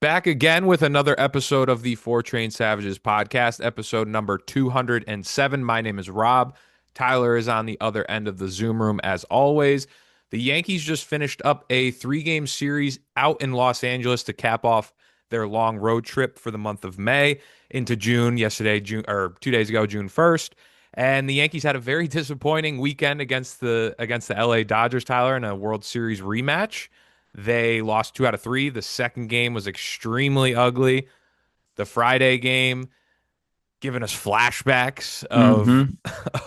Back again with another episode of the Four Train Savages podcast, episode number 207. My name is Rob. Tyler is on the other end of the Zoom room as always. The Yankees just finished up a three-game series out in Los Angeles to cap off their long road trip for the month of May into June, yesterday, June or 2 days ago, June 1st. And the Yankees had a very disappointing weekend against the LA Dodgers, Tyler, in a World Series rematch. They lost two out of three. The second game was extremely ugly. The Friday game giving us flashbacks of Hmm.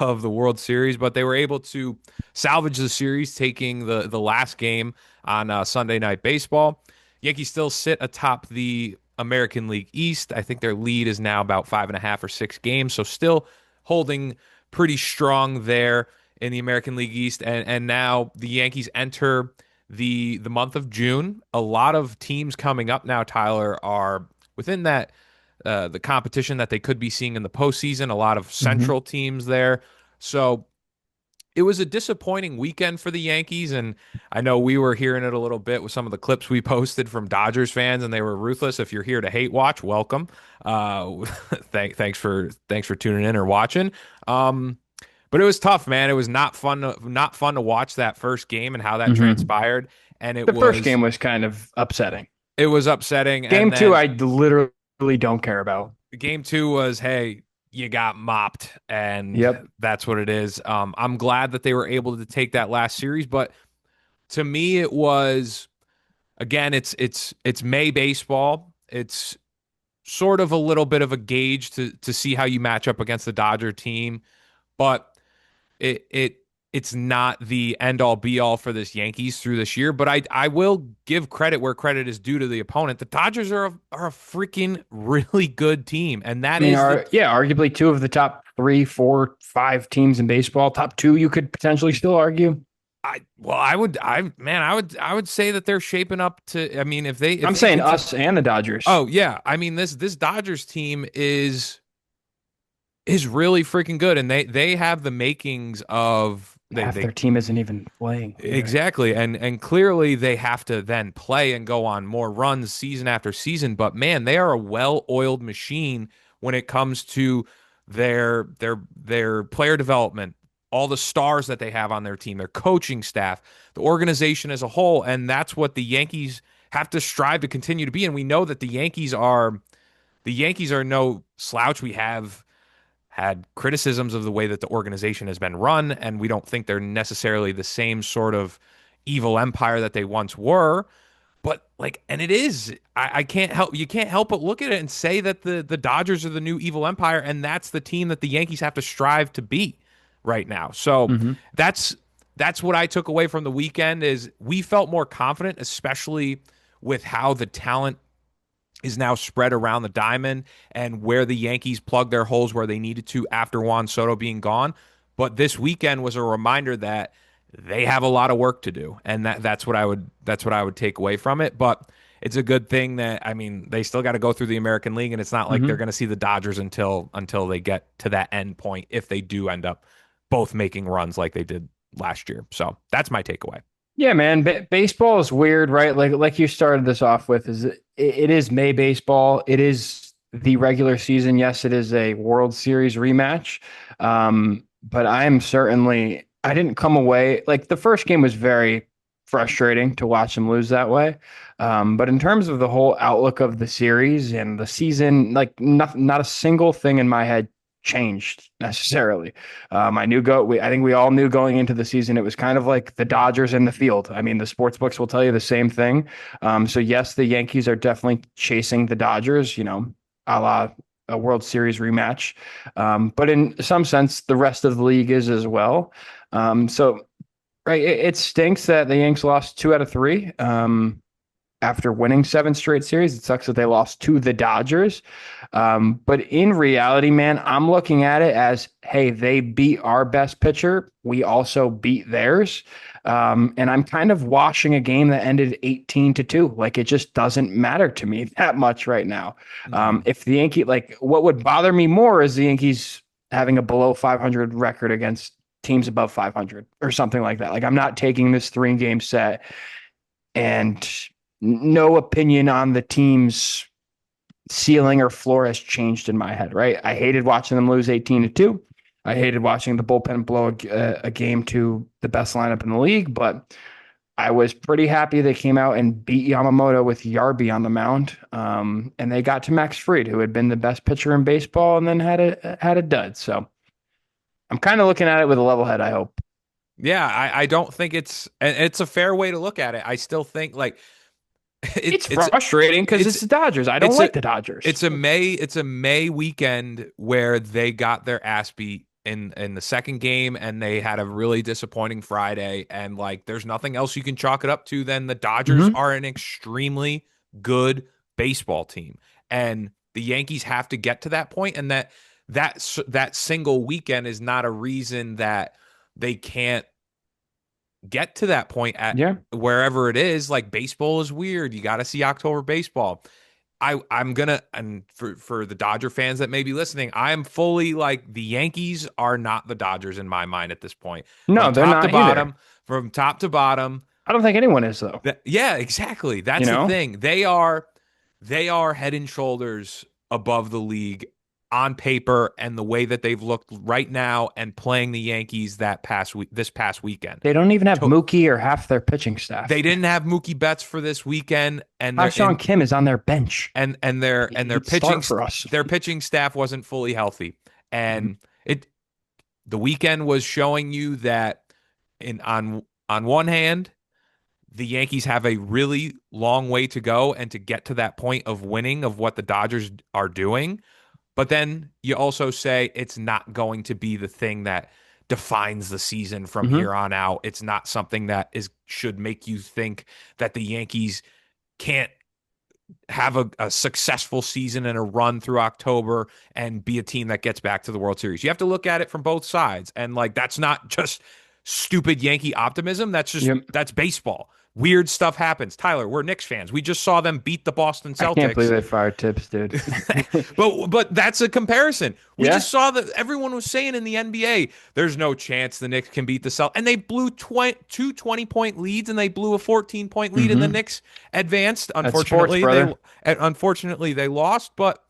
of the World Series, but they were able to salvage the series, taking the last game on Sunday Night Baseball. Yankees still sit atop the American League East. I think their lead is now about 5.5 or 6 games, so still holding pretty strong there in the American League East. And now the Yankees enter the month of June. A lot of teams coming up now, Tyler, are within that the competition that they could be seeing in the postseason. A lot of Hmm. Central teams there. So it was a disappointing weekend for the Yankees, and I know we were hearing it a little bit with some of the clips we posted from Dodgers fans, and they were ruthless. If you're here to hate watch, welcome. Thanks for tuning in or watching. Um, but it was tough, man. It was not fun to watch that first game and how that Hmm. transpired, and it The first was game was kind of upsetting. it was upsetting. Game And two, then I literally don't care about. game two was, hey, you got mopped, and Yep. that's what it is. I'm glad that they were able to take that last series, but to me, it was again, it's May baseball. It's sort of a little bit of a gauge to see how you match up against the Dodger team, but it it it's not the end all be all for this Yankees through this year. But I will give credit where credit is due to the opponent. The Dodgers are a freaking really good team, and I that mean, is the arguably two of the top three, four, five teams in baseball. Top two, you could potentially still argue. I would say that they're shaping up to. I mean, if I'm they saying continue. us and the Dodgers. Oh yeah, I mean this Dodgers team is really freaking good, and they have the makings of Half they their team isn't even playing either. exactly, and clearly they have to then play and go on more runs season after season. But man, they are a well-oiled machine when it comes to their player development, all the stars that they have on their team, their coaching staff, the organization as a whole, and that's what the Yankees have to strive to continue to be. And we know that the Yankees are no slouch. We have had criticisms of the way that the organization has been run, and we don't think they're necessarily the same sort of evil empire that they once were. But like, and it is, I can't help you can't help but look at it and say that the Dodgers are the new evil empire, and that's the team that the Yankees have to strive to be right now. So Hmm. that's that's what I took away from the weekend is we felt more confident, especially with how the talent is now spread around the diamond and where the Yankees plugged their holes where they needed to after Juan Soto being gone. But this weekend was a reminder that they have a lot of work to do, and that's what I would take away from it. But it's a good thing that I mean they still got to go through the American League, and it's not like they're Hmm. going to see the Dodgers until they get to that end point if they do end up both making runs like they did last year. So that's my takeaway. Yeah, man. Baseball is weird, right? Like you started this off with, it is May baseball. It is the regular season. Yes, it is a World Series rematch. But I didn't come away like the first game was very frustrating to watch them lose that way. But in terms of the whole outlook of the series and the season, like not a single thing in my head changed necessarily. I think we all knew going into the season, it was kind of like the Dodgers in the field. I mean, the sports books will tell you the same thing. So yes, the Yankees are definitely chasing the Dodgers, a la a World Series rematch. But in some sense, the rest of the league is as well. So right, it stinks that the Yanks lost two out of three. After winning seven straight series. It sucks that they lost to the Dodgers. But in reality, man, I'm looking at it as, hey, they beat our best pitcher. We also beat theirs. And I'm kind of watching a game that ended 18-2. Like it just doesn't matter to me that much right now. Mm-hmm. If the Yankee, like what would bother me more is the Yankees having a below 500 record against teams above 500 or something like that. Like I'm not taking this 3 game set and no opinion on the team's ceiling or floor has changed in my head, right? I hated watching them lose 18-2. I hated watching the bullpen blow a game to the best lineup in the league, but I was pretty happy they came out and beat Yamamoto with Yarby on the mound. And they got to Max Fried, who had been the best pitcher in baseball and then had a dud. So I'm kind of looking at it with a level head, I hope. Yeah, I don't think it's a fair way to look at it. I still think like It's it's frustrating because it's it's the Dodgers. I don't it's a like the Dodgers. it's a May weekend where they got their ass beat in the second game, and they had a really disappointing Friday, and like there's nothing else you can chalk it up to than the Dodgers Mm-hmm. are an extremely good baseball team, and the Yankees have to get to that point, and that single weekend is not a reason that they can't get to that point at Yeah. wherever it is. Like baseball is weird. You got to see October baseball. I'm gonna, and for the Dodger fans that may be listening, I'm fully like the Yankees are not the Dodgers in my mind at this point. No, they're not either. From top to bottom. I don't think anyone is, though. Yeah, exactly. You That's the know, thing. They are head and shoulders above the league on paper, and the way that they've looked right now and playing the Yankees this past weekend. they don't even have To- Mookie or half their pitching They staff. didn't have Mookie Betts for this weekend, and they're Sean in Kim is on their bench. and their He'd pitching start for us. their pitching staff wasn't fully healthy, Mhm. and it the weekend was showing you that in on one hand, the Yankees have a really long way to go and to get to that point of winning of what the Dodgers are doing. But then you also say it's not going to be the thing that defines the season from Mhm. here on out. It's not something that is should make you think that the Yankees can't have a successful season and a run through October and be a team that gets back to the World Series. You have to look at it from both sides. And like that's not just stupid Yankee optimism. Yep. That's baseball. Weird stuff happens. Tyler, we're Knicks fans. We just saw them beat the Boston I can't believe Celtics. they fired Tips, dude. but that's a comparison. We Yeah. just saw that everyone was saying in the NBA, there's no chance the Knicks can beat the Celtics. And they blew two 20-point leads, and they blew a 14-point lead, and the Hmm. Knicks advanced. That's sports, brother. Unfortunately they lost, but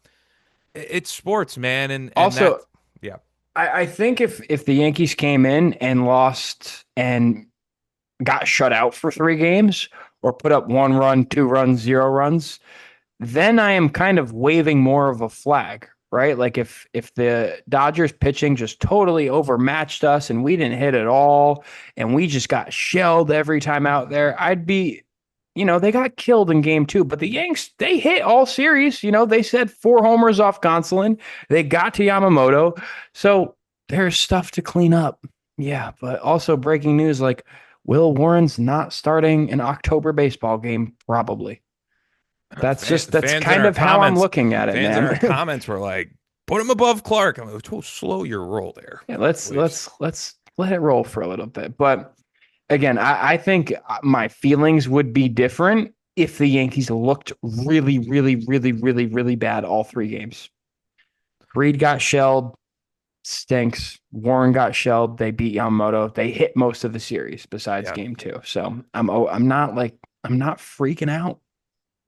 it's sports, man, and that Also, yeah. I think if the Yankees came in and lost and got shut out for 3 games or put up 1 run, 2 runs, 0 runs, then I am kind of waving more of a flag, right? Like if the Dodgers pitching just totally overmatched us and we didn't hit at all and we just got shelled every time out there, I'd be, they got killed in game 2, but the Yanks, they hit all series. They said 4 homers off Gonsolin. They got to Yamamoto. So there's stuff to clean up. Yeah, but also breaking news like Will Warren's not starting an October baseball game, probably. That's Fans in kind our of how I'm comments, looking at it, fans in our man. comments were like, "Put him above Clark." I'm like, "Oh, slow your roll there, Yeah, let's please." let's let's let it roll for a little bit. But again, I think my feelings would be different if the Yankees looked really, really, really, really, really bad all 3 games. Reed got shelled, stinks. Warren got shelled. They beat Yamamoto. They hit most of the series besides Yeah. game 2. So I'm not freaking out.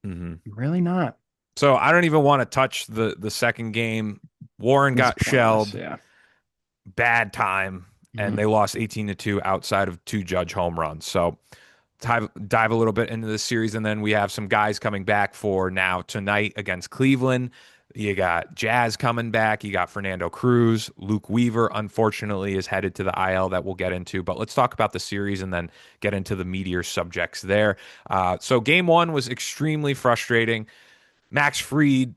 Hmm. I'm really not. So I don't even want to touch the second game. Warren It's got pointless. shelled, Yeah. bad time, and Mhm. they lost 18-2 outside of two Judge home runs. So dive a little bit into the series, and then we have some guys coming back for now tonight against Cleveland. You got Jazz coming back. You got Fernando Cruz. Luke Weaver, unfortunately, is headed to the IL that we'll get into. But let's talk about the series and then get into the meteor subjects there. So game one was extremely frustrating. Max Fried,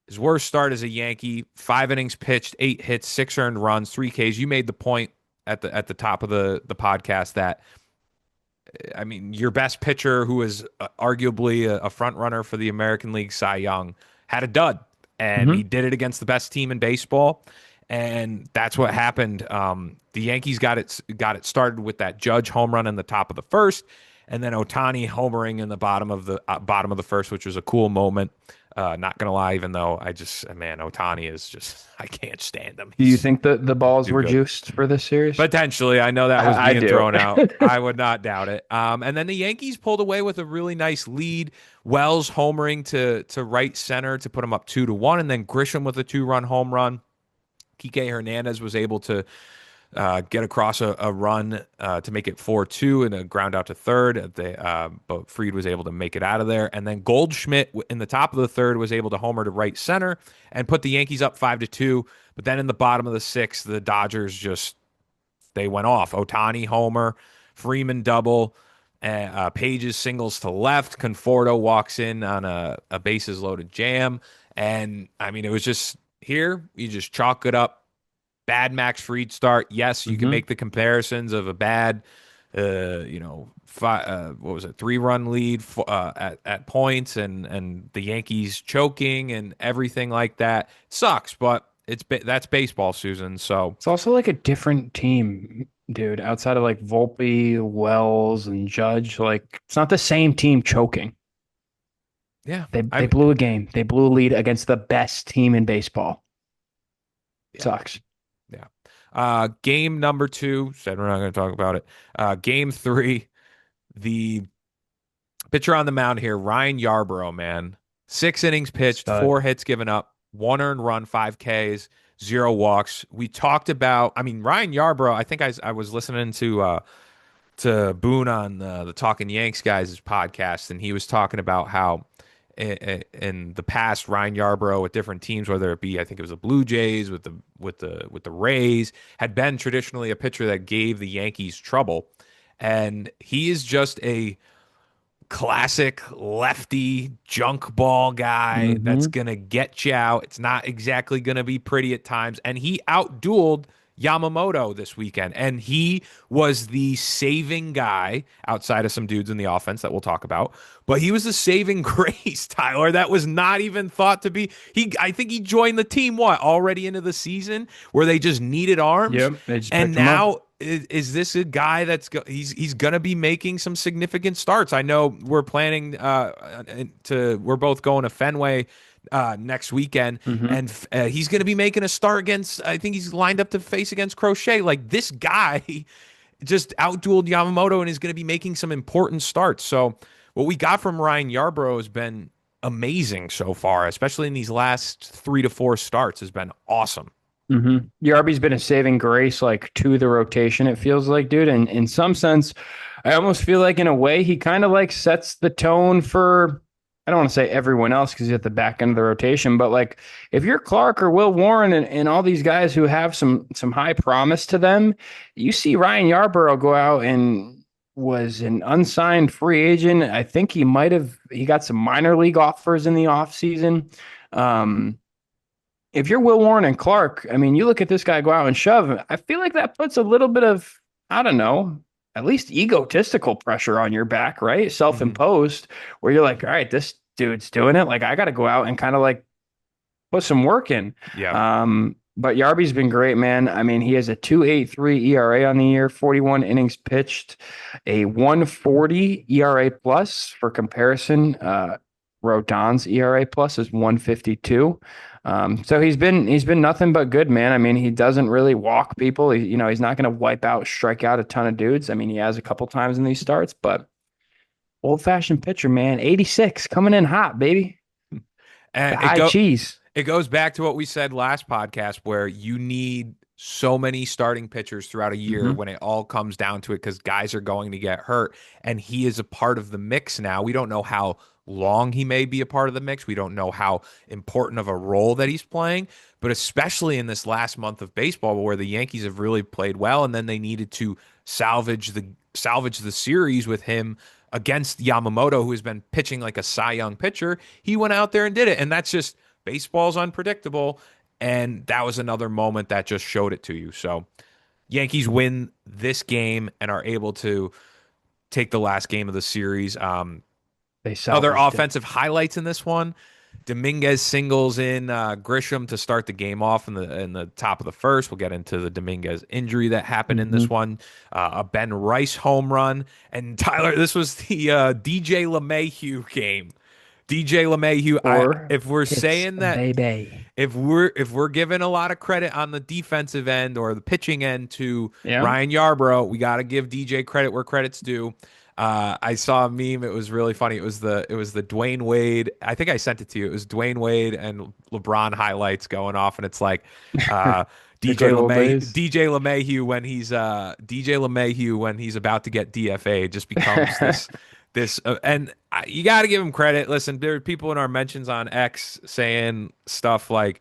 his worst start as a Yankee, 5 innings pitched, 8 hits, 6 earned runs, 3 Ks. You made the point at the top of the podcast that I mean, your best pitcher, who is arguably a front runner for the American League Cy Young, had a dud, and he Mhm. did it against the best team in baseball, and that's what happened. The Yankees got it started with that Judge home run in the top of the first, and then Otani homering in the bottom of the first, which was a cool moment. Not gonna lie, even though man, Otani is just I can't stand him. Do you He's think the balls too were good. juiced for this series? Potentially, I know that was I being do. thrown out. I would not doubt it. And then the Yankees pulled away with a really nice lead. Wells homering to right center to put them up 2-1, and then Grisham with a 2-run home run. Kike Hernandez was able to get across a run to make it 4-2 and a ground out to third. But Fried was able to make it out of there. And then Goldschmidt in the top of the third was able to homer to right center and put the Yankees up 5-2. But then in the bottom of the sixth, the Dodgers just they went off. Otani homer, Freeman double, Page's singles to left. Conforto walks in on a bases loaded jam. And I mean, it was just here, you just chalk it up. Bad Max Fried start. Yes, you can Hmm. make the comparisons of a bad, what was it, 3-run lead at points, and the Yankees choking and everything like that. It sucks, but that's baseball, Susan. So It's also like a different team, dude. Outside of like Volpe, Wells, and Judge, like it's not the same team choking. yeah, They blew a game. They blew a lead against the best team in baseball. yeah, Sucks. yeah. Game number two. Said we're not going to talk about it. Game three. The pitcher on the mound here, Ryan Yarbrough, man. 6 innings pitched, Stud. 4 hits given up, 1 earned run, 5 Ks, 0 walks. We talked about, I mean, Ryan Yarbrough. I think I was listening to Boone on the Talking Yanks guys' podcast, and he was talking about how in the past Ryan Yarbrough with different teams, whether it be I think it was the Blue Jays with the Rays, had been traditionally a pitcher that gave the Yankees trouble, and he is just a classic lefty junk ball guy that's Hmm. gonna get you out. It's not exactly gonna be pretty at times, and he outdueled Yamamoto this weekend, and he was the saving guy outside of some dudes in the offense that we'll talk about. But he was the saving grace, Tyler. That was not even thought to be. I think he joined the team already into the season where they just needed arms, Yep, they just and picked him up. now is this a guy he's going to be making some significant starts? I know we're planning we're both going to Fenway next weekend, Hmm. and he's going to be making a start against. I think he's lined up to face against Crochet. Like this guy just outdueled Yamamoto and is going to be making some important starts. So what we got from Ryan Yarbrough has been amazing so far, especially in these last 3 to 4 starts. Has been awesome. Hmm. Yarby's been a saving grace like to the rotation, it feels like, dude. And in some sense, I almost feel like in a way he kind of like sets the tone for I don't want to say everyone else because he's at the back end of the rotation, but like if you're Clark or Will Warren and all these guys who have some high promise to them, you see Ryan Yarborough go out and was an unsigned free agent. I think he got some minor league offers in the offseason. Um, if you're Will Warren and Clark, I mean, you look at this guy go out and shove. I feel like that puts a little bit of, I don't know, at least egotistical pressure on your back, right? Hmm. Self-imposed, where you're like, all right, this dude's doing it. Like, I got to go out and kind of like put some work in. Yeah. But Yarby's been great, man. I mean, he has a 2.83 ERA on the year, 41 innings pitched, a 140 ERA plus. For comparison, Rodon's ERA plus is 152. So he's been nothing but good, man. I mean, he doesn't really walk people. He's not going to wipe out, strike out a ton of dudes. I mean, he has a couple times in these starts, but old fashioned pitcher, man. 86 coming in hot, baby. The And high cheese. it goes back to what we said last podcast where you need so many starting pitchers throughout a year Hmm. when it all comes down to it because guys are going to get hurt and he is a part of the mix now. We don't know how long he may be a part of the mix. We don't know how important of a role that he's playing, but especially in this last month of baseball where the Yankees have really played well and then they needed to salvage the series with him against Yamamoto, who has been pitching like a Cy Young pitcher. He went out there and did it. And that's just baseball's unpredictable. And that was another moment that just showed it to you. So Yankees win this game and are able to take the last game of the series. They Other salvaged it. offensive highlights in this one. Dominguez singles in Grisham to start the game off in the top of the first. We'll get into the Dominguez injury that happened in this Hmm. one. A Ben Rice home run, and Tyler. This was the DJ LeMahieu game. DJ LeMahieu. or If we're it's saying a that, baby. if we're giving a lot of credit on the defensive end or the pitching end to Yeah. Ryan Yarbrough, we got to give DJ credit where credit's due. I saw a meme. It was really funny. It was the Dwayne Wade. I think I sent it to you. It was Dwayne Wade and LeBron highlights going off, and it's like uh, The DJ good old LeMay days. DJ LeMahieu when he's about to get DFA just becomes this and you got to give him credit. Listen, there are people in our mentions on X saying stuff like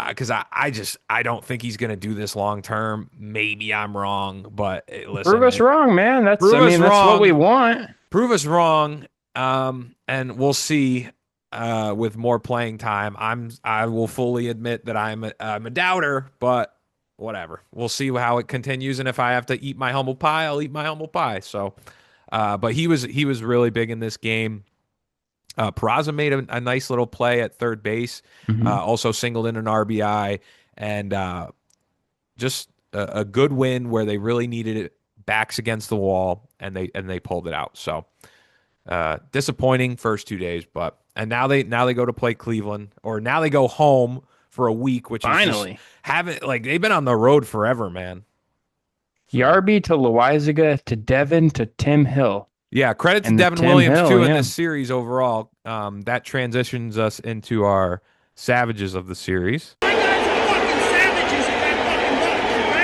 because I don't think he's gonna do this long term. Maybe I'm wrong, but Prove listen, us wrong, man. That's, prove I us mean, that's what we wrong. want. Prove us wrong. And we'll see. With more playing time, I will fully admit that I'm a doubter, but whatever. We'll see how it continues, and if I have to eat my humble pie, I'll eat my humble pie. So, but he was really big in this game. Peraza made a nice little play at third base, Hmm. also singled in an RBI, and just a good win where they really needed it, backs against the wall, and they pulled it out. So disappointing first 2 days, but and now they go to play Cleveland, or now they go home for a week, which is just Finally. haven't like they've been on the road forever, man. So Yarby to Loizaga to Devin to Tim Hill. yeah, credit to And the Devin Tim Williams Hill, too in yeah. this series overall. That transitions us into our savages of the series.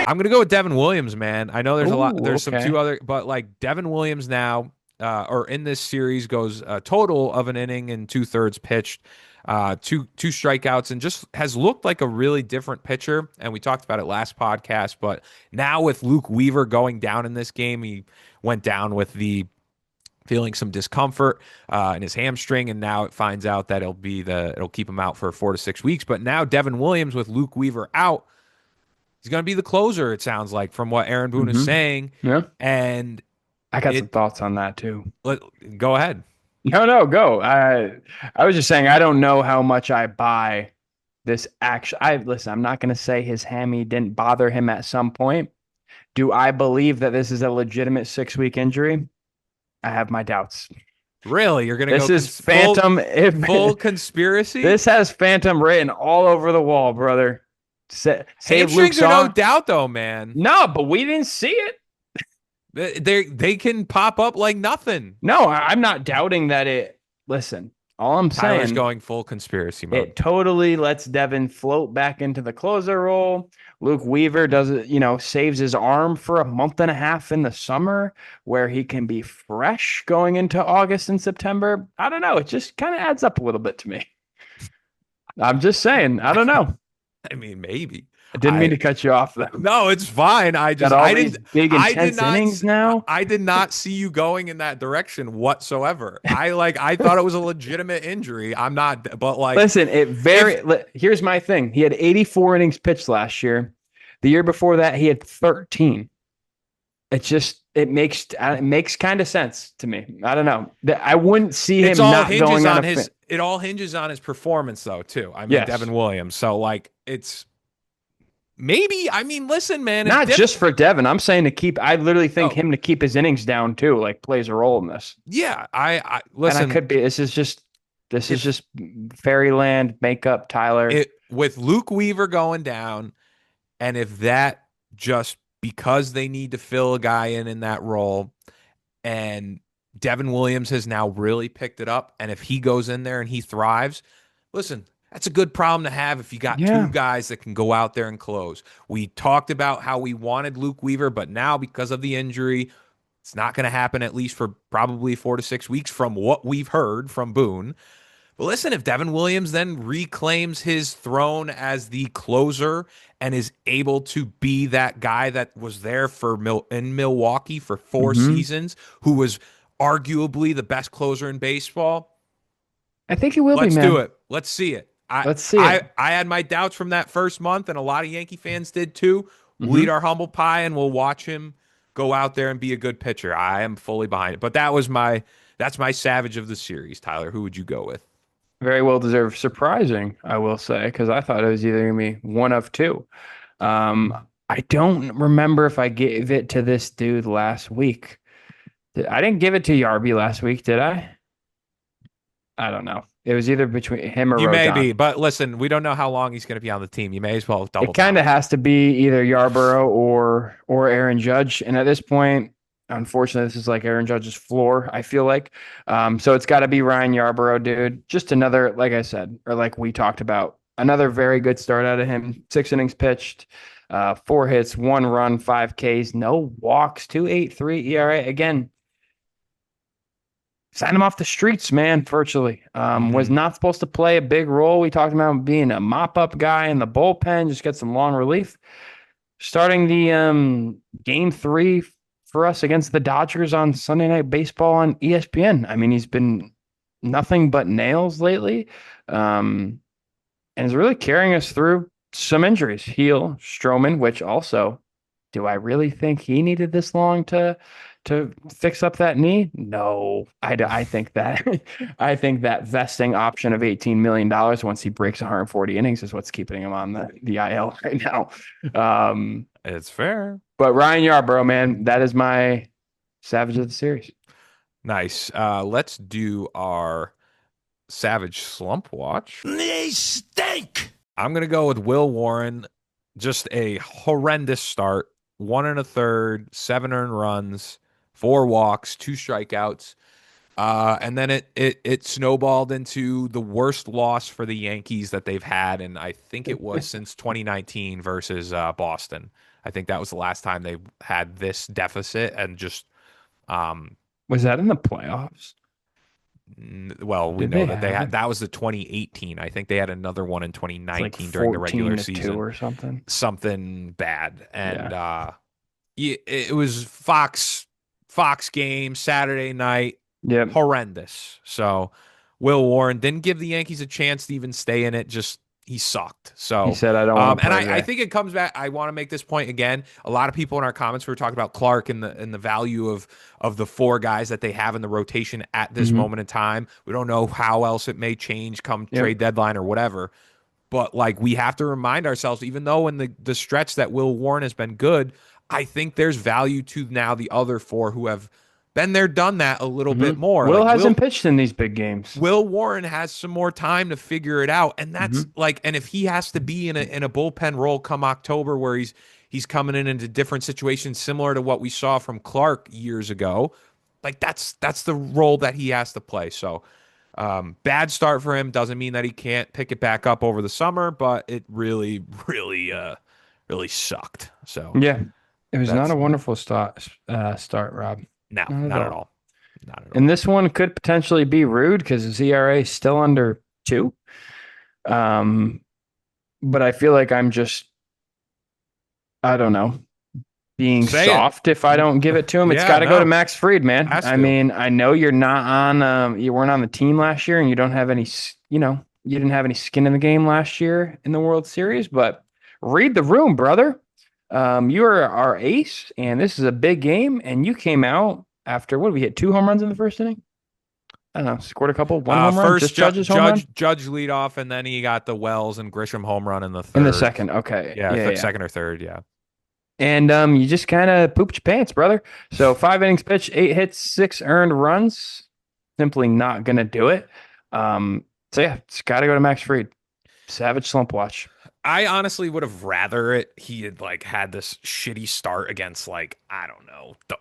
I'm gonna go with Devin Williams, man. I know there's a lot. Oh, There's some two okay. other, but like Devin Williams now, or in this series goes a total of an inning and two-thirds pitched, two strikeouts, and just has looked like a really different pitcher. And we talked about it last podcast, but now with Luke Weaver going down in this game, he went down with the feeling some discomfort in his hamstring, and now it finds out that it'll keep him out for 4 to 6 weeks. But now Devin Williams with Luke Weaver out, he's going to be the closer. It sounds like from what Aaron Boone is Hmm. saying, Yeah. and I got some it. thoughts on that too. Let, go ahead. No, no, go. I was just saying I don't know how much I buy this action. I listen, I'm not going to say his hammy didn't bother him at some point. Do I believe that this is a legitimate 6 week injury? I have my doubts. Really, you're going to This go is full phantom. full If conspiracy? this has phantom written all over the wall, brother. Save Luke Hamstrings are no Saw. doubt, though, man. No, but we didn't see it. They can pop up like nothing. No, I'm not doubting that it. Listen, all I'm Tyler's saying, going full conspiracy mode. it totally lets Devin float back into the closer role. Luke Weaver does it, saves his arm for a month and a half in the summer where he can be fresh going into August and September. I don't know. It just kind of adds up a little bit to me. I'm just saying. I don't know. I mean, maybe. I didn't mean I to cut you off though. No, it's fine. Got all these big I did intense not innings now. I did not see you going in that direction whatsoever. I thought it was a legitimate injury. I'm not, but like Listen, if here's my thing. He had 84 innings pitched last year. The year before that, he had 13. It makes kind of sense to me. I don't know. I wouldn't see it's him all not hinges going on on a his it all hinges on his performance though, too. I mean, yes. Devin Williams. So like it's maybe, I mean, listen, man, if Not Devin just for Devin. I'm saying to keep I literally think oh, him to keep his innings down too, like plays a role in this. yeah, I And I listen, could be this is if just fairyland makeup, Tyler. it with Luke Weaver going down, and if that just because they need to fill a guy in that role, and Devin Williams has now really picked it up, and if he goes in there and he thrives, listen, that's a good problem to have if you got two Yeah. guys that can go out there and close. We talked about how we wanted Luke Weaver, but now because of the injury, it's not going to happen at least for probably 4 to 6 weeks from what we've heard from Boone. But listen, if Devin Williams then reclaims his throne as the closer and is able to be that guy that was there in Milwaukee for four Hmm. seasons, who was arguably the best closer in baseball, I think it will be, let's do man. it. Let's see it. I Let's see I it. I had my doubts from that first month, and a lot of Yankee fans did too. We'll eat Hmm. our humble pie, and we'll watch him go out there and be a good pitcher. I am fully behind it. But that's my savage of the series, Tyler. Who would you go with? Very well deserved. Surprising, I will say, because I thought it was either gonna be one of two. I don't remember if I gave it to this dude last week. I didn't give it to Yarby last week, did I? I don't know. It was either between him or You may Rodon. be, but listen, we don't know how long he's going to be on the team. You may as well double It kind down. of has to be either Yarborough or Aaron Judge. And at this point, unfortunately, this is like Aaron Judge's floor, I feel like. So it's got to be Ryan Yarborough, dude. Just another, like I said, or like we talked about, another very good start out of him. 6 innings pitched, 4 hits, 1 run, 5 Ks, no walks, 2.83 ERA. Again, signed him off the streets, man, virtually. Was Hmm. not supposed to play a big role. We talked about him being a mop up guy in the bullpen, just get some long relief. Starting the game 3 for us against the Dodgers on Sunday Night Baseball on ESPN. I mean, he's been nothing but nails lately. Um, and is really carrying us through some injuries. Heel, Stroman, which also, do I really think he needed this long to fix up that knee? No, I think that I think that vesting option of $18 million once he breaks 140 innings is what's keeping him on the IL right now. Um, It's fair. but Ryan Yarbrough, man, that is my Savage of the series. Nice. Let's do our Savage Slump Watch. They stink. I'm going to go with Will Warren. Just a horrendous start. 1 1/3, 7 earned runs, 4 walks, 2 strikeouts. And then it snowballed into the worst loss for the Yankees that they've had, and I think it was since 2019 versus Boston. I think that was the last time they had this deficit, and just um, Was that in the playoffs? well, we Did know they that they have had it? that was the 2018. I think they had another one in It's like 2019 during the regular 14-2 season. or something. Something bad, and Yeah. it was Fox game Saturday night, Yep. horrendous. So Will Warren didn't give the Yankees a chance to even stay in it. Just he sucked. He So said, I don't want to and play I today. think it comes back. I want to make this point again. A lot of people in our comments were talking about Clark and the value of the 4 guys that they have in the rotation at this Hmm. moment in time. We don't know how else it may change come Yep. trade deadline or whatever. But like we have to remind ourselves, even though in the stretch that Will Warren has been good, I think there's value to now the other 4 who have been there, done that a little Hmm. bit more. Will Like hasn't pitched in these big games. Will Warren has some more time to figure it out, and that's Hmm. like, and if he has to be in a bullpen role come October, where he's coming in into different situations similar to what we saw from Clark years ago, like that's the role that he has to play. So bad start for him doesn't mean that he can't pick it back up over the summer, but it really, really sucked. So Yeah. It was not that's a wonderful start, Rob. no, Not at not at all. all, not at And all. this one could potentially be rude because his ERA is still under 2. Um, but I feel like I'm just, I don't know, being Say it. soft if I don't give it to him. It's Yeah, got to go to no, Max Fried, man. has I to. mean, I know you're not on, you weren't on the team last year and you don't have any, you didn't have any skin in the game last year in the World Series, but read the room, brother. You are our ace, and this is a big game. And you came out after what did we hit 2 home runs in the first inning? I don't know, scored a couple, 1 home run, First just Judge's home run Judge lead off, and then he got the Wells and Grisham home run in the in the third. second. Okay, Yeah, yeah, yeah. second or third. Yeah. And you just kind of pooped your pants, brother. So 5 innings pitched, 8 hits, 6 earned runs. Simply not gonna do it. So yeah, it's got to go to Max Fried. Savage slump watch. I honestly would have rather he had like had this shitty start against like I don't know the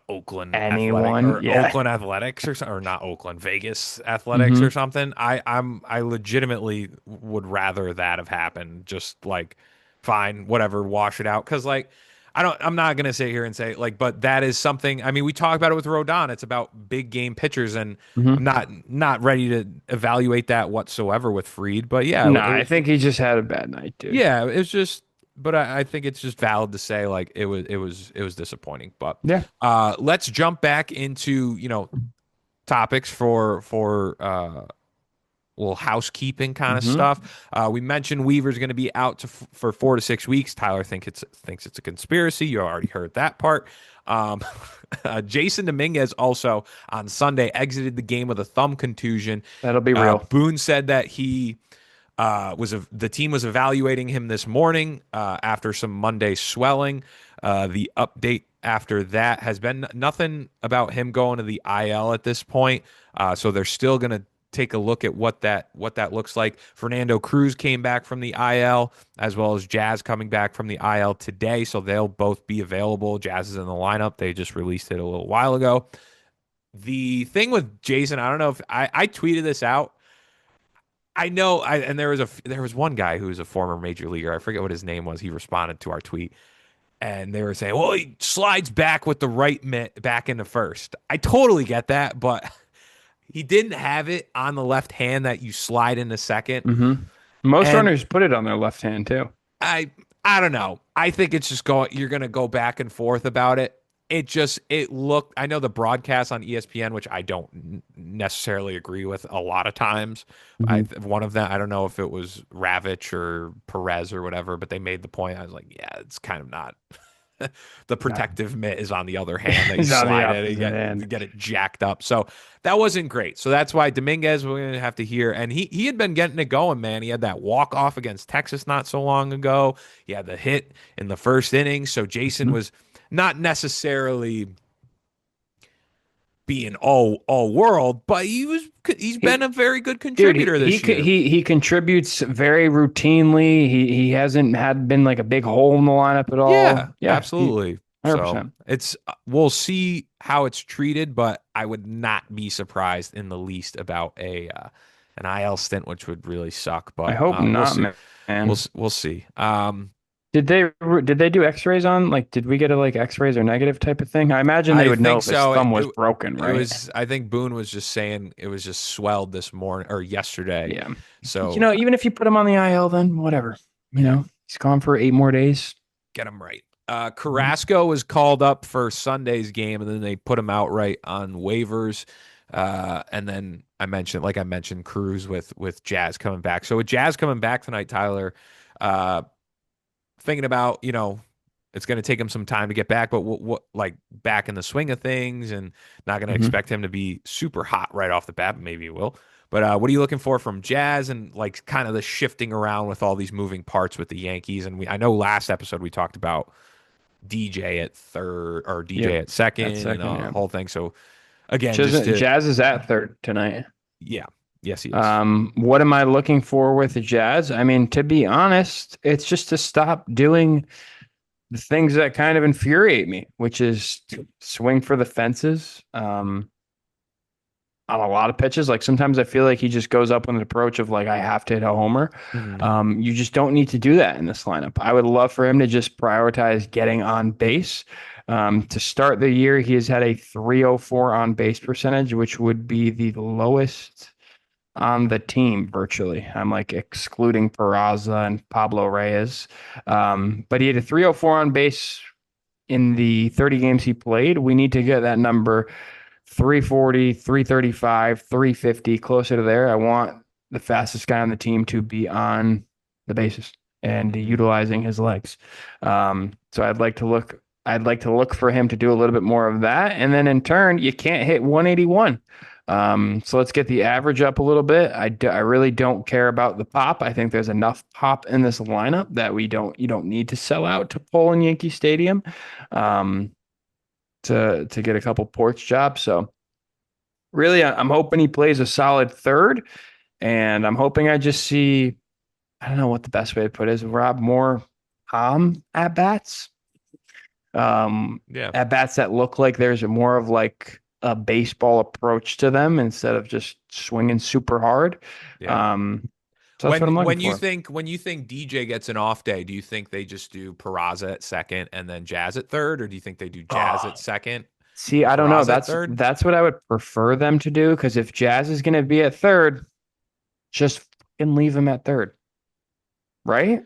Anyone? Yeah. Oakland Athletics or not Oakland Vegas Athletics or Mm-hmm. something. I legitimately would rather that have happened. Just like fine, whatever, wash it out because like I'm not gonna sit here and say like, but that is something. I mean, we talk about it with Rodon. It's about big game pitchers, and I'm Mm-hmm. not ready to evaluate that whatsoever with Freed. But yeah, No, it I was think he just had a bad night, dude. yeah, it's just, but I think it's just valid to say like it was disappointing. But Yeah. let's jump back into topics for little housekeeping kind of Mm-hmm. stuff. We mentioned Weaver's going to be out for 4 to 6 weeks. Tyler thinks it's a conspiracy. You already heard that part. Um, Jason Dominguez also on Sunday exited the game with a thumb contusion. That'll be real. Boone said that he the team was evaluating him this morning after some Monday swelling. The update after that has been nothing about him going to the IL at this point. So they're still going to take a look at what that looks like. Fernando Cruz came back from the IL, as well as Jazz coming back from the IL today, so they'll both be available. Jazz is in the lineup. They just released it a little while ago. The thing with Jason, I don't know if I tweeted this out. I know, and there was one guy who was a former major leaguer. I forget what his name was. He responded to our tweet, and they were saying, "Well, he slides back with the right mitt back into first." I totally get that, but he didn't have it on the left hand that you slide into second. Mm-hmm. Most And runners put it on their left hand too. I I don't know. I think it's just you're going to go back and forth about it. It looked, I know the broadcast on ESPN, which I don't necessarily agree with a lot of times. Mm-hmm. One of them, I don't know if it was Ravitch or Perez or whatever, but they made the point. I was like, yeah, it's kind of not. The Yeah. protective mitt is on the other hand that you He's on the slide it, opposite you hand. get it jacked up. So that wasn't great. So that's why Dominguez, we're gonna have to hear. And he had been getting it going, man. He had that walk off against Texas not so long ago. He had the hit in the first inning. So Jason Mhm. was not necessarily being all world, but he's been He, a very good dude, contributor this year. he contributes very routinely. He hasn't had been like a big hole in the lineup at Yeah, all. Yeah, he absolutely. So 100%. we'll see how it's treated, but I would not be surprised in the least about a an IL stint, which would really suck. I But hope we'll not, see. man. We'll see. Did they do X-rays on like did we get a like X-rays or negative type of thing? I imagine they I would know think if his so. thumb was broken, It right? was. I think Boone was just saying it was just swelled this morning or yesterday. Yeah. So Even if you put him on the IL, then whatever. He's gone for 8 more days. get him right. Mhm. Carrasco was called up for Sunday's game, and then they put him out right on waivers. And then I mentioned, Cruz with Jazz coming back. So with Jazz coming back tonight, Tyler, uh, thinking about it's going to take him some time to get back, but what like back in the swing of things, and not going to Mhm. expect him to be super hot right off the bat. But maybe he will. But what are you looking for from Jazz and like kind of the shifting around with all these moving parts with the Yankees? And I know last episode we talked about DJ at third or DJ Yep. at second That's and second, a yeah. whole thing. So again, just to Jazz is at third tonight. yeah, yes he is. What am I looking for with the Jazz? I mean, to be honest, it's just to stop doing the things that kind of infuriate me, which is to swing for the fences. On a lot of pitches, like sometimes I feel like he just goes up with an approach of like I have to hit a homer. Mhm. You just don't need to do that in this lineup. I would love for him to just prioritize getting on base. To start the year, he has had a 304 on base percentage, which would be the lowest on the team virtually. I'm like excluding Peraza and Pablo Reyes. But he had a 304 on base in the 30 games he played. We need to get that number 340, 335, 350, closer to there. I want the fastest guy on the team to be on the bases and Mhm. utilizing his legs. So I'd like to look for him to do a little bit more of that. And then in turn, you can't hit 181. So let's get the average up a little bit. I really don't care about the pop. I think there's enough pop in this lineup that you don't need to sell out to pull in Yankee Stadium. Um, to get a couple porch jobs. So really, I'm hoping he plays a solid third, and I'm hoping I just see. I don't know what the best way to put it is. Rob more calm at bats, Yeah, at bats that look like there's more of like a baseball approach to them instead of just swinging super hard. yeah. Um, so that's what When I'm looking when you for. think when you think DJ gets an off day, do you think they just do Peraza at second and then Jazz at third, or do you think they do Jazz Oh, at second, see, I don't know. Peraza at That's third? that's what I would prefer them to do because if Jazz is going to be at third, just fucking leave him at third, right?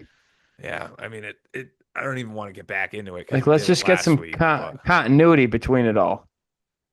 Yeah, I mean it. I don't even want to get back into it because Like, we let's did it just get last some week, but continuity between it all.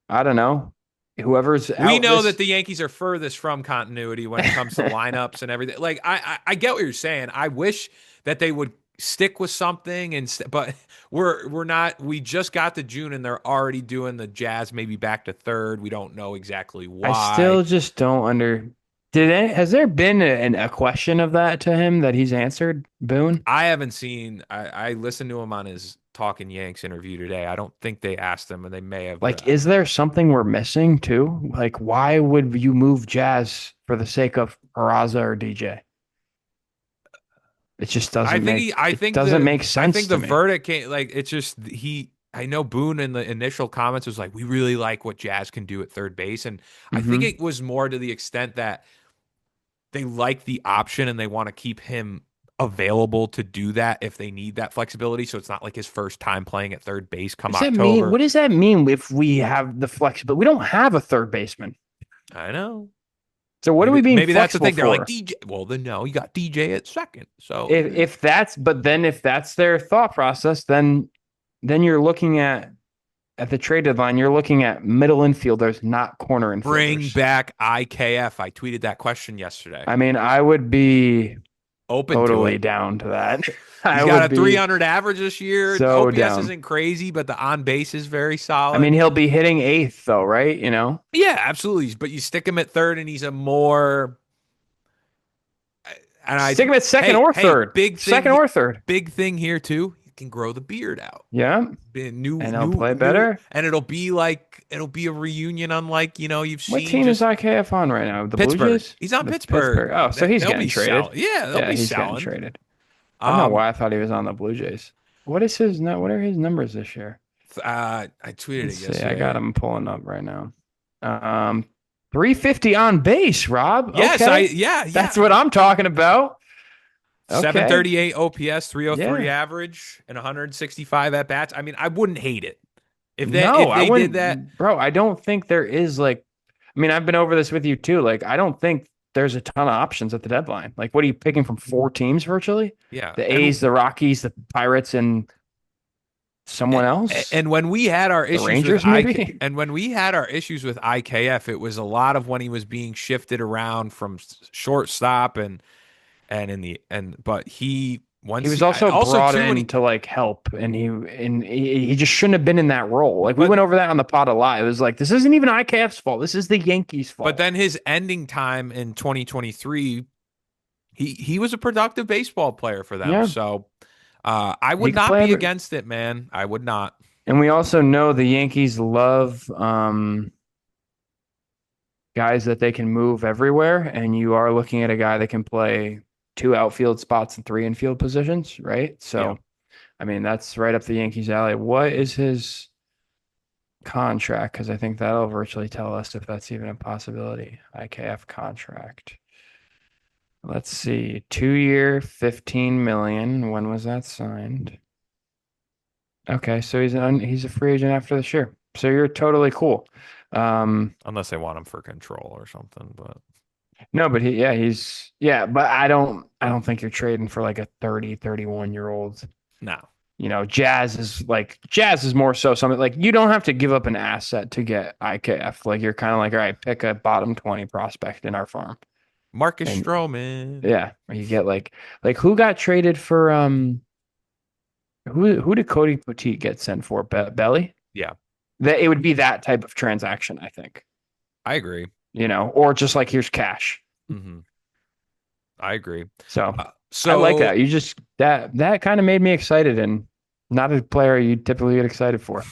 I don't know. Whoever's we out know that this, the Yankees are furthest from continuity when it comes to lineups and everything. Like I get what you're saying. I wish that they would stick with something but we're not. We just got to June and they're already doing the Jazz maybe back to third. We don't know exactly I why. still just don't under. Has there been a question of that to him that he's answered, Boone? I haven't seen. I listened to him on his Talking Yanks interview today. I don't think they asked him, and they may have, but Like, is there something we're missing too? Like, why would you move Jazz for the sake of Peraza or DJ? It just I doesn't think make he. I it think doesn't the. make I sense think the to me. verdict came like it's just he. I know Boone in the initial comments was like, we really like what Jazz can do at third base, and I think Hmm. it was more to the extent that they like the option and they want to keep him available to do that if they need that flexibility. So it's not like his first time playing at third base What come does that mean? October. What does that mean if we have the flexibility? We don't have a third baseman. I know. So what are we Maybe being maybe that's the flexible thing. They're like for? DJ. Well, then no, you got DJ at second. So If that's but then if that's their thought process, then you're looking at the trade deadline, you're looking at middle infielders, not corner bring infielders. back IKF. I tweeted that question yesterday. I mean, I would be Open to totally it. down to that. He's I got would a be 300 average this year. so OPS down. isn't crazy, but the on base is very I mean, solid. he'll be hitting eighth though, right? You know, Yeah, absolutely. But you stick him at third, and he's a more and I stick him at second or third, second or third. big thing here too. He can grow the beard out. Yeah, and he'll play New, better. and it'll be a reunion unlike you've What seen team is just IKF on right now? The Blue Pittsburgh. Jays? He's on The Pittsburgh. Pittsburgh. Oh, so he's They'll getting be traded. selling. Yeah, they'll Yeah, be he's getting selling. traded. I don't know Um, why I thought he was on the Blue Jays. What is his what are his numbers this year? I tweeted Let's it see. I got yesterday. him pulling up right now. Um, 350 on base, Rob. Yes, Okay. yeah. That's what I'm talking about. Okay. 738 OPS, 303 Yeah. average, and 165 at bats. I mean, I wouldn't hate it No, if I they did that. wouldn't, bro. I don't think there is I mean, I've been over this with you too. Like, I don't think there's a ton of options at the deadline. Like, what are you picking from four teams virtually? Yeah, The A's, the Rockies, the Pirates, and someone else? and when we had our The issues with Rangers, maybe? IKF, it was a lot of when he was being shifted around from shortstop and in the and but he He once was he also also brought too when in he to like help, and he just shouldn't have been in that role. Like we but went over that on the pod a lot. It was like this isn't even IKF's fault. This is the Yankees' but fault. then his ending time in 2023, he was a productive baseball player for them. Yeah, So I he would could not play be every. against it, man. I would not. And we also know the Yankees love guys that they can move everywhere, and you are looking at a guy that can play two outfield spots and three infield positions, right? Yeah. So, I mean, that's right up the Yankees' alley. What is his contract? Because I think that'll virtually tell us if that's even a possibility. IKF contract. Let's see. 2 year, 15 million. When was that signed? Okay, so he's a free agent after this year. So you're totally cool. Unless they want him for control or something, but No, but but I don't think you're trading for like a 30, 31-year old. no. You know, Jazz is more so something like you don't have to give up an asset to get IKF. Like you're kind of like, all right, pick a bottom 20 prospect in our farm. Marcus And Stroman. yeah, you get like who got traded for who did Cody Petit get sent for? Belly? Yeah, That it would be that type of transaction, I think. I agree. You know, or just like here's cash. hmm I agree. So I like So that. You just that kind of made me excited and not a player you typically get excited for.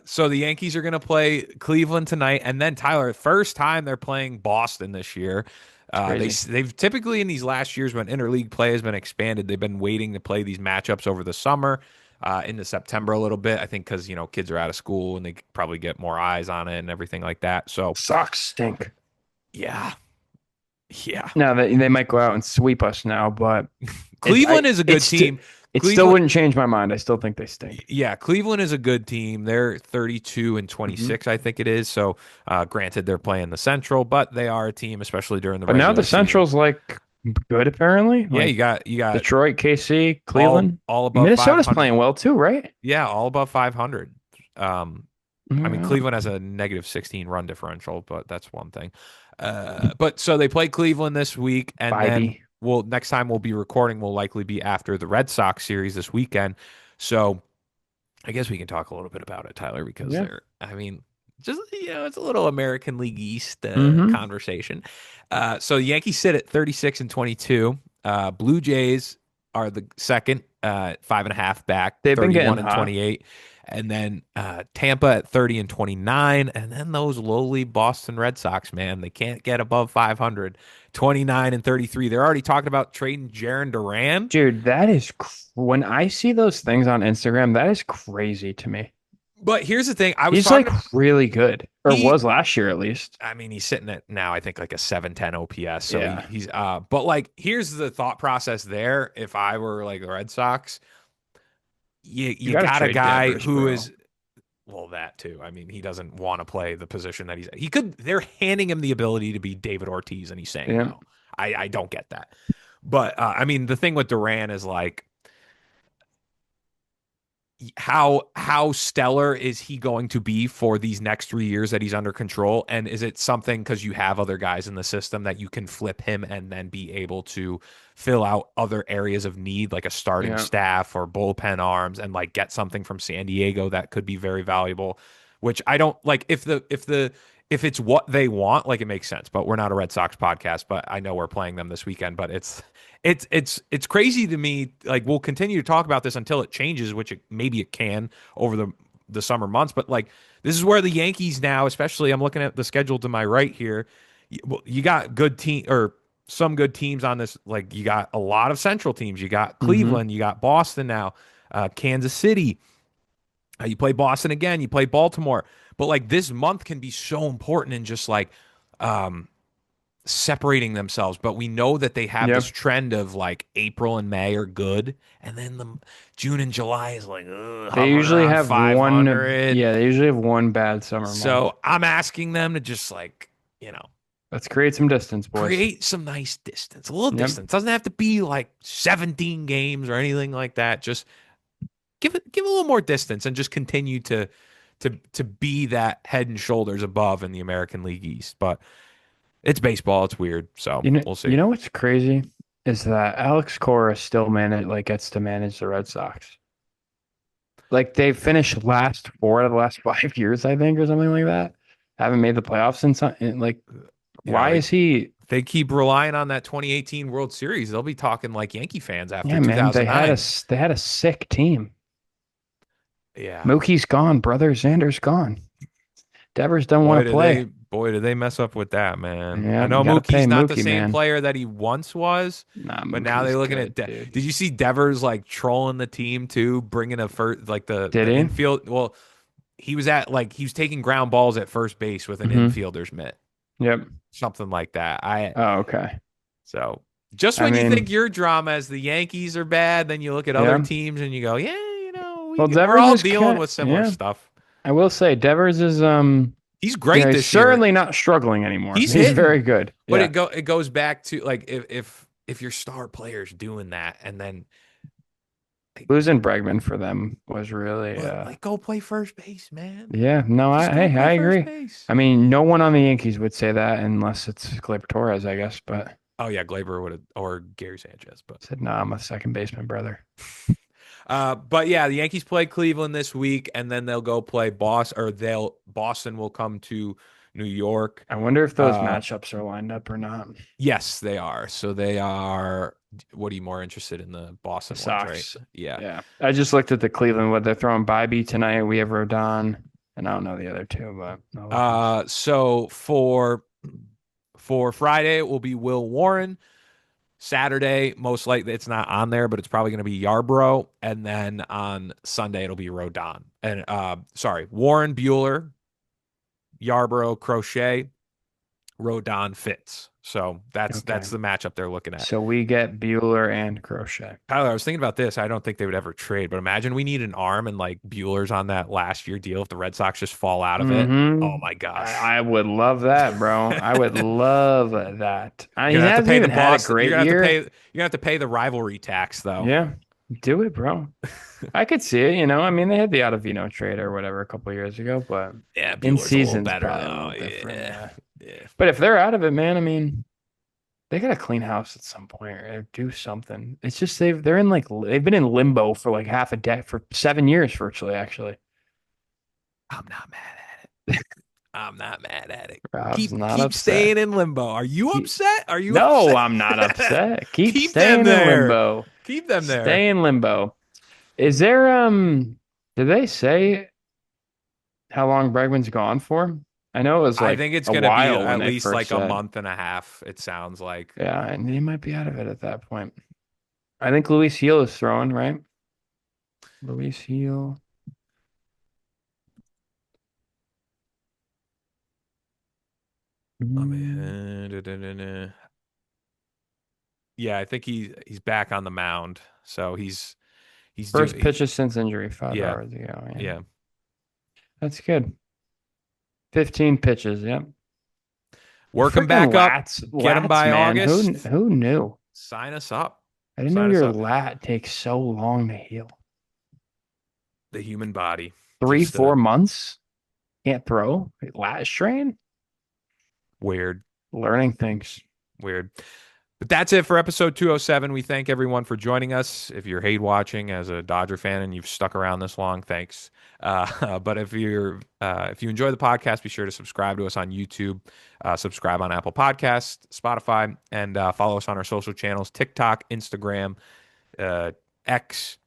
so the Yankees are going to play Cleveland tonight, and then Tyler, first time they're playing Boston this year. It's crazy. They've typically in these last years when interleague play has been expanded, they've been waiting to play these matchups over the summer, into September a little bit. I think because kids are out of school and they probably get more eyes on it and everything like that. So Sox stink. yeah, yeah. Now they might go out and sweep us now, but Cleveland is a good team. It still Cleveland, wouldn't change my mind. I still think they stink. yeah, Cleveland is a good team. They're 32 and Mhm. 26, I think it is. So, granted, they're playing the Central, but they are a team, especially during the But now the regular season. Central's like good apparently. Yeah, Like you got Detroit, KC, all Cleveland. all above Minnesota's 500. playing well too, right? Yeah, all above 500. I mean, Yeah. Cleveland has a negative 16 run differential, but that's one thing. But so they play Cleveland this week, and then Spivey. next time we'll be recording will likely be after the Red Sox series this weekend. So I guess we can talk a little bit about it, Tyler, because Yeah. I mean, Just, it's a little American League East Mm-hmm. conversation. So the Yankees sit at 36 and 22. Blue Jays are the second, 5.5 back, They've been getting 31 and hot. 28. And then Tampa at 30 and 29. And then those lowly Boston Red Sox, man, they can't get above 500, 29 and 33. They're already talking about trading Jaron Duran. Dude, when I see those things on Instagram, that is crazy to me. But here's the thing. I was He's talking like to really good, or he was last year at least. I mean, he's sitting at now, I think like a 710 OPS. So Yeah. but like, here's the thought process there. If I were like the Red Sox, You you got to got a trade guy Devers, who bro. is, well, that too. I mean, he doesn't want to play the position that he could, they're handing him the ability to be David Ortiz and he's saying Yeah. no. I don't get that. But I mean, the thing with Duran is like, how stellar is he going to be for these next 3 years that he's under control? And is it something because you have other guys in the system that you can flip him and then be able to fill out other areas of need, like a starting Yeah. staff or bullpen arms, and like get something from San Diego that could be very valuable? Which I don't like if it's what they want, like it makes sense. But we're not a Red Sox podcast, but I know we're playing them this weekend. But it's crazy to me. Like we'll continue to talk about this until it changes, which maybe it can over the summer months. But like this is where the Yankees now, especially I'm looking at the schedule to my right here. You got good team or some good teams on this. Like you got a lot of Central teams. You got Mm-hmm. Cleveland. You got Boston now. Kansas City. You play Boston again. You play Baltimore. But like this month can be so important in just like um, separating themselves, but we know that they have this Yep. trend of like April and May are good, and then the June and July is like They hovering usually around have one, 500. yeah, they usually have one bad summer month. So I'm asking them to just like, Let's create some distance, boys. create some nice distance, a little Yep. distance. Doesn't have to be like 17 games or anything like that. Just give a little more distance and just continue to be that head and shoulders above in the American League East. But it's baseball. It's weird. So we'll You see. know what's crazy is that Alex Cora still gets to manage the Red Sox. Like they finished last 4 out of the last 5 years, I think, or something like that. Haven't made the playoffs like why They is he? they keep relying on that 2018 World Series. They'll be talking like Yankee fans after Yeah, man, 2009. they had a sick team. Yeah. Mookie's gone, brother. Xander's gone. Devers don't want Boy, to play. did they mess up with that, man. I Yeah, know you got to pay Mookie's not the Mookie, same man. player that he once was, Nah, but now Mookie's they're looking at good, dude. Did you see Devers like trolling the team too, bringing a first like Did the he? infield, well, he was taking ground balls at first base with an Mm-hmm. infielder's mitt, Yep. something like that. I Oh, okay. So just I when you think mean, your drama as the Yankees are bad, then you look at other yeah. teams and you go, yeah, Well, we're Devers all is dealing with similar yeah. stuff. I will say Devers is He's great he's this year. certainly not struggling anymore. He's He's hitting, very good. but Yeah. it goes back to like if your star player's doing that and then like, Losing Bregman for them was really but like go play first base, man. yeah, no, Just go play I first agree. base. I mean, no one on the Yankees would say that unless it's Gleyber Torres, I guess, but Oh yeah, Glaber would have or Gary Sanchez, but said, "No, I'm a second baseman, brother." but yeah, the Yankees play Cleveland this week, and then they'll go play Boston will come to New York. I wonder if those Uh, matchups are lined up or not. yes, they are. So they are. What are you more interested in the The Boston ones, right? Sox. Yeah. Yeah. I just looked at the Cleveland what they're throwing Bybee tonight. We have Rodon, and I don't know the other two, but no looking. So for Friday it will be Will Warren. Saturday, most likely it's not on there, but it's probably going to be Yarbrough, and then on Sunday it'll be Rodon. And sorry, Warren, Bueller, Yarbrough, Crochet, Rodon, Fitz. So Okay. that's the matchup they're looking at. So we get Bueller and Crochet. Tyler, I was thinking about this. I don't think they would ever trade, but imagine we need an arm and like Bueller's on that last year deal if the Red Sox just fall out of it. Oh Mm-hmm. my gosh. I would love that, bro. I would love that. You're He gonna have to hasn't pay the even had a Boston. great year. You're gonna have to pay the rivalry tax though. Yeah, do it, bro. I could see it, I mean, they had the Ottavino trade or whatever a couple years ago, but Yeah, in Bueller's a little season's better probably a though. little different, Yeah. yeah. Yeah. But if they're out of it, man, I mean, they gotta clean house at some point or do something. It's just they're in they've been in limbo for like half a decade for 7 years virtually, actually. I'm not mad at it. I'm not mad at it. Rob's Keep not keep upset. staying in limbo. Are you Keep, upset? Are you no, upset? I'm not upset. Keep Keep them staying in there. limbo. Keep them there. Stay in limbo. Is there did they say how long Bregman's gone for? I know it was I like think it's a going to be while when at they least first like a said. month and a half, it sounds like. Yeah, and he might be out of it at that point. I think Luis Heel is throwing, right? Luis Heel. Let me, Mm. yeah, I think he's back on the mound. So he's First doing pitches since injury 5 yeah, hours ago. Yeah, yeah. that's good. 15 pitches. Yep. Work him Freaking back up. Get him lats, by man. August. Who knew? Sign us up. I didn't know Sign us your up. lat takes so long to heal. The human body. Three, Just 4 months? Can't throw? Lat strain? weird. Learning things. Weird. But that's it for episode 207. We thank everyone for joining us. If you're hate watching as a Dodger fan and you've stuck around this long, thanks. But if you enjoy the podcast, be sure to subscribe to us on YouTube, subscribe on Apple Podcasts, Spotify, and follow us on our social channels: TikTok, Instagram, uh, X,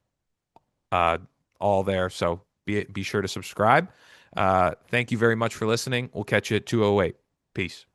uh, all there. So be sure to subscribe. Thank you very much for listening. We'll catch you at 208. Peace.